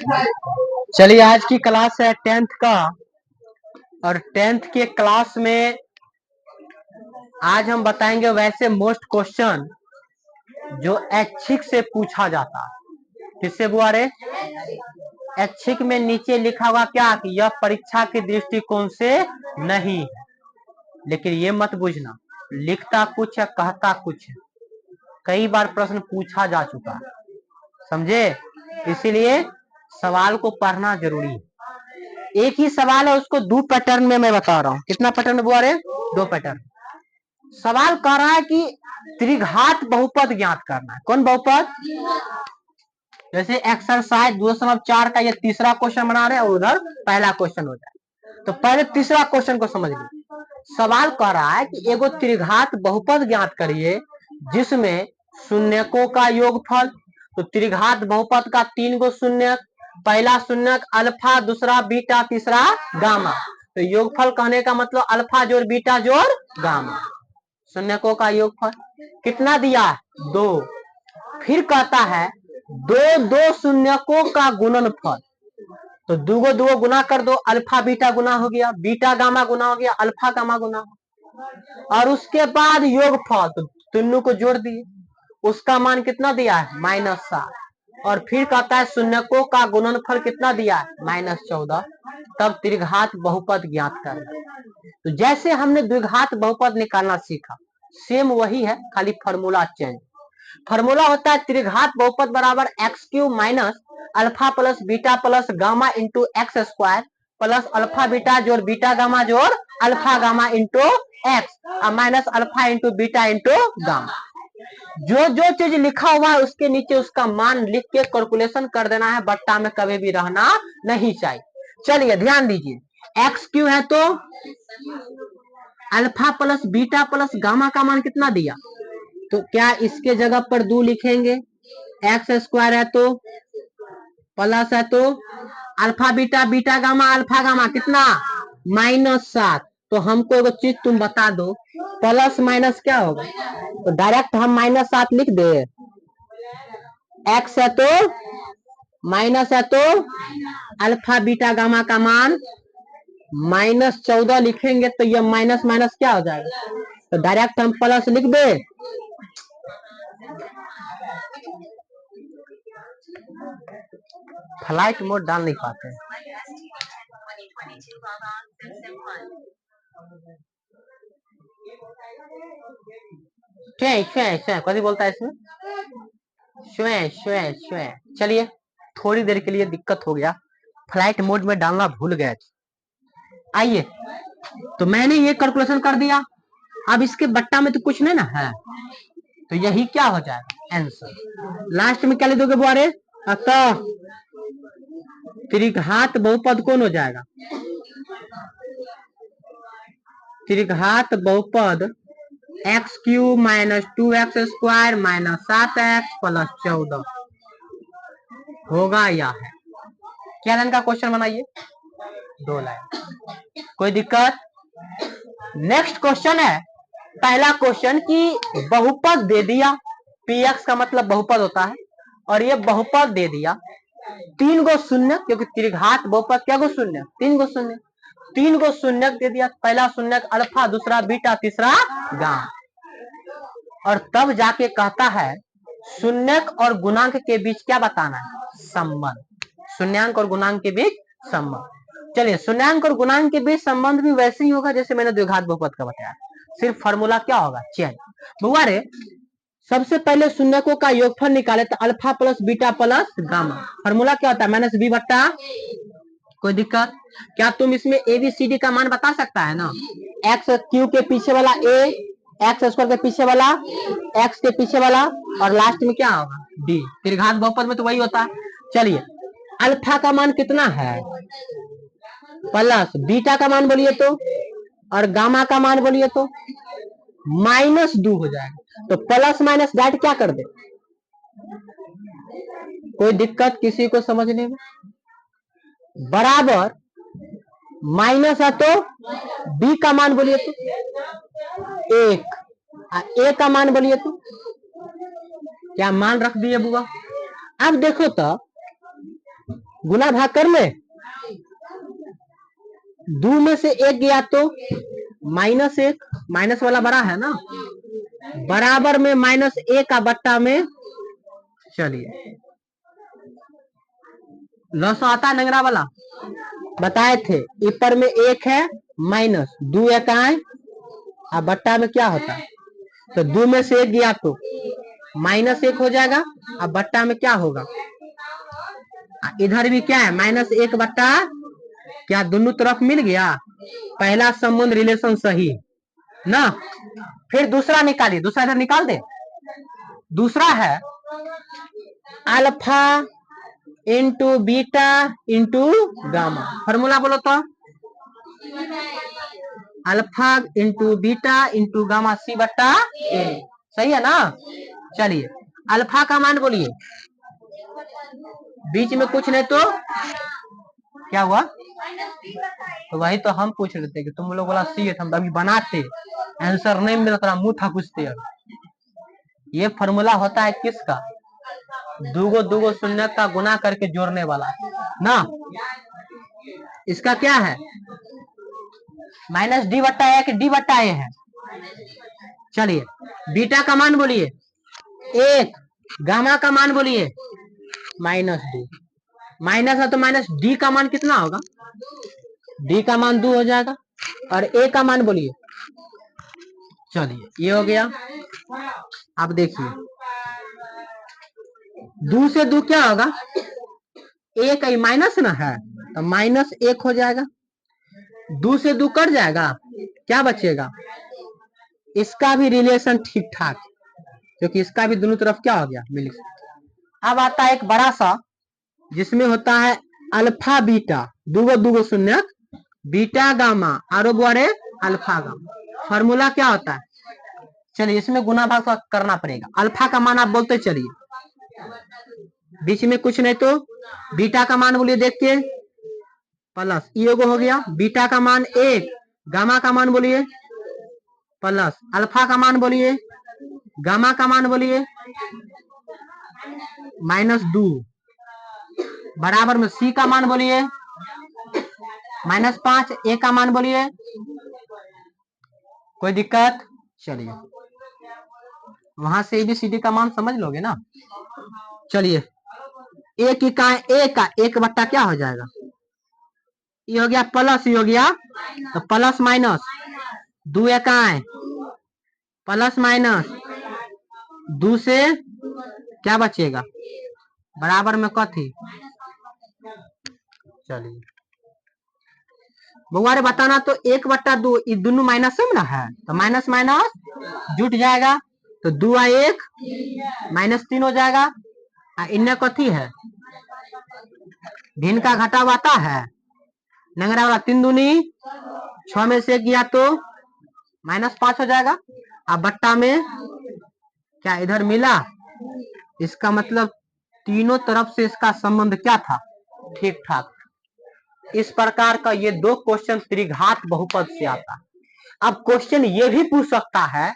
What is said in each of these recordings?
चलिए आज की क्लास है 10th का और 10th के क्लास में आज हम बताएंगे वैसे मोस्ट क्वेश्चन जो ऐच्छिक से पूछा जाता है। किससे बुआ रे? ऐच्छिक में नीचे लिखा हुआ क्या कि यह परीक्षा के दृष्टिकोण से नहीं है, लेकिन ये मत बुझना लिखता कुछ है कहता कुछ है। कई बार प्रश्न पूछा जा चुका है, समझे? इसीलिए सवाल को पढ़ना जरूरी है। एक ही सवाल है, उसको दो पैटर्न में मैं बता रहा हूँ। कितना पैटर्न बुआ रे? दो पैटर्न। सवाल कह रहा है कि त्रिघात बहुपद ज्ञात करना है। कौन बहुपद? जैसे एक्सरसाइज 2.4 का ये तीसरा क्वेश्चन बना रहे हैं और उधर पहला क्वेश्चन हो जाए, तो पहले तीसरा क्वेश्चन को समझ लीजिए। सवाल कह रहा है कि एगो त्रिघात बहुपद ज्ञात करिए जिसमें शून्यकों का योगफल। तो त्रिघात बहुपद का 3 गो शून्यक, पहला शून्यक अल्फा, दूसरा बीटा, तीसरा गामा। तो योगफल कहने का मतलब अल्फा जोड़ बीटा जोड़ गामा, शून्यकों का योगफल। कितना दिया? 2। फिर कहता है दो शून्यकों का गुणनफल। तो दो गुना कर दो, अल्फा बीटा गुना हो गया, बीटा गामा गुना हो गया, अल्फा गामा गुना हो। और उसके बाद योगफल, तो तीनों को जोड़ दिए, उसका मान कितना दिया है? -7। और फिर कहता है शून्यकों का गुणनफल कितना दिया है? -14। तब त्रिघात बहुपद ज्ञात करना। तो जैसे हमने द्विघात बहुपद निकालना सीखा, सेम वही है, खाली फॉर्मूला चेंज। फॉर्मूला होता है त्रिघात बहुपद बराबर x³ minus alpha plus beta plus gamma into x square plus alpha beta जोड़ बीटा गामा जोड़ alpha gamma into x minus alpha into beta into gamma. जो जो चीज लिखा हुआ है उसके नीचे उसका मान लिख के कैलकुलेशन कर देना है, बट्टा में कभी भी रहना नहीं चाहिए। चलिए ध्यान दीजिए, x³ है तो alpha plus beta plus gamma का मान कितना दिया? तो क्या इसके जगह पर 2 लिखेंगे? एक्स स्क्वायर है तो प्लस है तो alpha beta beta gamma alpha gamma कितना? -7। तो हमको एगो चीज तुम बता दो, प्लस माइनस क्या होगा? तो डायरेक्ट हम -7 लिख दे। एक्स है तो माइनस है तो अल्फा बीटा गामा का मान -14 लिखेंगे, तो ये माइनस माइनस क्या हो जाएगा? तो डायरेक्ट हम प्लस लिख दे। फ्लाइट मोड डाल नहीं पाते। कभी बोलता है इसमें श्वे। चलिए थोड़ी देर के लिए दिक्कत हो गया, फ्लाइट मोड में डालना भूल गए। आइए, तो मैंने ये कैलकुलेशन कर दिया। अब इसके बट्टा में तो कुछ नहीं ना है, तो यही क्या हो जाएगा? आंसर। लास्ट में क्या लिख दोगे बुआरे? अतः त्रिघात बहुपद कौन हो जाएगा? त्रिघात बहुपद x³ minus 2x square minus 7x plus 14 होगा या है? क्या लाइन का क्वेश्चन बनाइए? 2 लाइन। कोई दिक्कत? नेक्स्ट क्वेश्चन है, पहला क्वेश्चन कि बहुपद दे दिया, px का मतलब बहुपद होता है, और ये बहुपद दे दिया 3 गो शून्य, क्योंकि त्रिघात बहुपद क्या गो शून्य? 3 गो शून्य। 3 गो शून्य दे दिया, पहला शून्य अल्फा, दूसरा बीटा, तीसरा गामा। और तब जाके कहता है शून्यक और गुणांक के बीच क्या बताना है? संबंध। शून्यांक और गुणांक के बीच संबंध। चलिए, शून्यांक और गुणांक के बीच संबंध भी वैसे ही होगा जैसे मैंने द्विघात बहुपद का बताया, सिर्फ फॉर्मूला क्या होगा? चेंज। बुआ रे, सबसे पहले शून्यकों का योगफल निकाले तो alpha plus beta plus gamma. Formula क्या होता है? -b बट्टा। कोई दिक्कत? क्या तुम इसमें ABCD का मान बता सकता है ना? x³ के पीछे वाला a, एक्स स्क्वायर के पीछे वाला x के पीछे वाला, और लास्ट में क्या होगा? d। त्रिघात बहुपद में तो वही होता है। चलिए, अल्फा का मान कितना है? प्लस, बीटा का मान बोलिए तो, और गामा का मान बोलिए तो -2 हो जाएगा। तो प्लस माइनस डायरेक्ट क्या कर दे? कोई दिक्कत किसी को समझने में? बराबर माइनस है तो b का मान बोलिए तो 1, a का मान बोलिए तो क्या मान रख दिए बुआ? अब देखो तो गुना भाग कर ले, दो में से एक गया तो माइनस एक, माइनस वाला बड़ा है ना, बराबर में माइनस एक का बट्टा में, चलिए लॉस आता है नंगरा वाला, बताए थे ऊपर में एक है माइनस दो एक आए, अब बट्टा में क्या होता है, तो दो में से एक गया तो माइनस एक हो जाएगा, अब बट्टा में क्या होगा, इधर भी क्या है माइनस एक बट्टा, क्या दोनों तरफ मिल गया, पहला संबंध रिलेशन सही ना। फिर दूसरा निकालिए, दूसरा इधर निकाल दे, दूसरा है alpha into beta into gamma, formula बोलो तो, alpha into beta into gamma C बट्टा ए, सही है ना। चलिए अल्फा का मान बोलिए, बीच में कुछ नहीं तो क्या हुआ, तो वही तो हम पूछ रहे थे कि तुम लोग बोला सी है, हम अभी बनाते, आंसर नहीं मिला तो मुंह था कुछते। ये फॉर्मूला होता है किसका, दूगो दूगो शून्य का गुना करके जोड़ने वाला ना, इसका क्या है माइनस डी बट्टा ए कि डी बट्टा ए है। चलिए बीटा का मान बोलिए एक, गामा का मान बोलिए माइनस डी, माइनस है तो माइनस डी का मान कितना होगा, डी का मान 2 हो जाएगा, और ए का मान बोलिए, चलिए ये हो गया। अब देखिए 2 से 2 क्या होगा, एक माइनस ना है तो माइनस एक हो जाएगा, 2 से 2 कट जाएगा, क्या बचेगा, इसका भी रिलेशन ठीक ठाक, क्योंकि इसका भी दोनों तरफ क्या हो गया मिल। अब आता है एक बड़ा सा जिसमें होता है अल्फा बीटा, दूगो दूगो शून्य, बीटा गामा आरो बड़े अल्फा गामा, फॉर्मूला क्या होता है, चलिए इसमें गुना भाग करना पड़ेगा। अल्फा का मान आप बोलते चलिए, बीच में कुछ नहीं तो बीटा का मान बोलिए देख के, प्लस ये हो गया, बीटा का मान एक, गामा का मान बोलिए प्लस, अल्फा का मान बोलिए, गामा का मान बोलिए -2, बराबर में सी का मान बोलिए -5, ए का मान बोलिए, कोई दिक्कत, चलिए वहां से ABCD का मान समझ लोगे ना। चलिए एक इकाई एक का एक बट्टा क्या हो जाएगा, ये हो गया प्लस, ये हो गया तो प्लस माइनस 2 इकाई प्लस माइनस 2 से क्या बचेगा, बराबर में कथी, चलिए बउआ रे बताना तो 1/2, ये दोनों माइनस में ना है तो माइनस माइनस जुट जाएगा, तो 2 1 -3 हो जाएगा, इन्हें कथी है भिन्न का घटाव आता है, नंगरा वाला 3 दूनी 6 में से गया तो -5 हो जाएगा, अब बट्टा में क्या इधर मिला, इसका मतलब तीनों तरफ से इसका संबंध क्या था, ठीक ठाक। इस प्रकार का ये 2 क्वेश्चन त्रिघात बहुपद से आता है। अब क्वेश्चन ये भी पूछ सकता है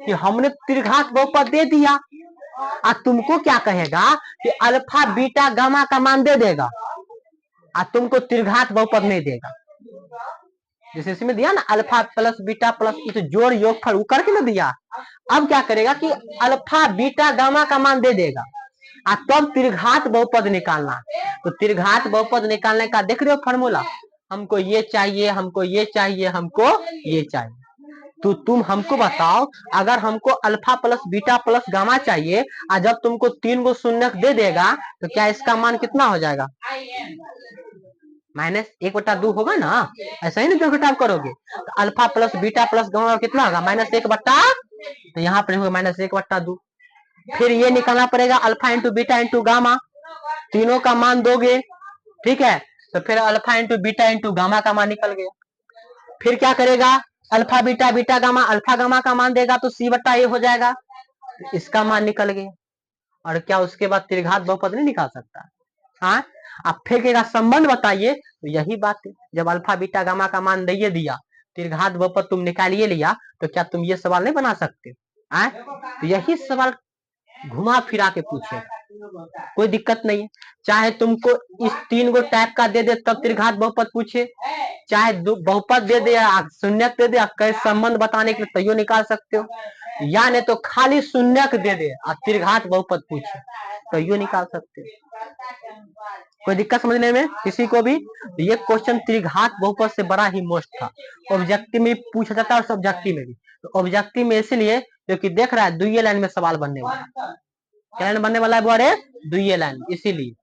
कि हमने त्रिघात बहुपद दे दिया, और तुमको क्या कहेगा कि अल्फा बीटा गामा का मान दे देगा, और तुमको त्रिघात बहुपद नहीं देगा, जैसे इसमें दिया ना अल्फा प्लस बीटा प्लस इस जोड़ योगफल करके ना दिया, अब क्या करेगा कि अल्फा बीटा गामा का मान दे देगा, तब त्रिघात बहुपद निकालना। तो त्रिघात बहुपद निकालने का देख रहे हो फॉर्मूला, हमको ये चाहिए, हमको ये चाहिए, हमको ये चाहिए, तो तुम हमको बताओ अगर हमको alpha plus beta plus gamma चाहिए, और जब तुमको 3 गो शून्य दे देगा तो क्या इसका मान कितना हो जाएगा, -1/2 होगा ना, ऐसा ही ना जो घटाव करोगे, तो alpha plus beta plus gamma कितना होगा -1/, तो यहाँ पर होगा -1/2। फिर ये निकालना पड़ेगा alpha into beta into gamma, तीनों का मान दोगे, ठीक है, तो फिर alpha into beta into gamma का मान निकल गया। फिर क्या करेगा alpha beta beta gamma, alpha gamma का मान देगा तो C/A हो जाएगा, इसका मान निकल गया। और क्या उसके बाद त्रिघात बहुपद नहीं निकाल सकता, हाँ आप फेंकेगा संबंध बताइए, तो यही बात है, जब अल्फा बीटा गामा का मान दे दिया, त्रिघात बहुपद तुम निकालिए लिया, तो क्या तुम ये सवाल नहीं बना सकते, तो यही सवाल घुमा फिरा के पूछेगा। कोई दिक्कत नहीं। चाहे तुमको इस 3 गो टाइप का दे दे तब त्रिघात बहुपद पूछे, चाहे बहुपद दे दे या शून्यक दे दे, कैसे संबंध बताने के लिए तैयो निकाल सकते हो, या नहीं तो खाली शून्यक दे दे और त्रिघात बहुपद पूछे तैयो निकाल सकते हो। कोई दिक्कत समझने में किसी को भी? ये क्वेश्चन त्रिघात बहुपद से बड़ा ही मोस्ट था, ऑब्जेक्टिव में पूछा जाता है और सब्जेक्टिव में भी। तो ऑब्जेक्टिव में इसलिए क्योंकि देख रहा है दुइये लाइन में सवाल बनने वाला है, क्या लाइन बनने वाला है बुआरे? दुइये लाइन, इसीलिए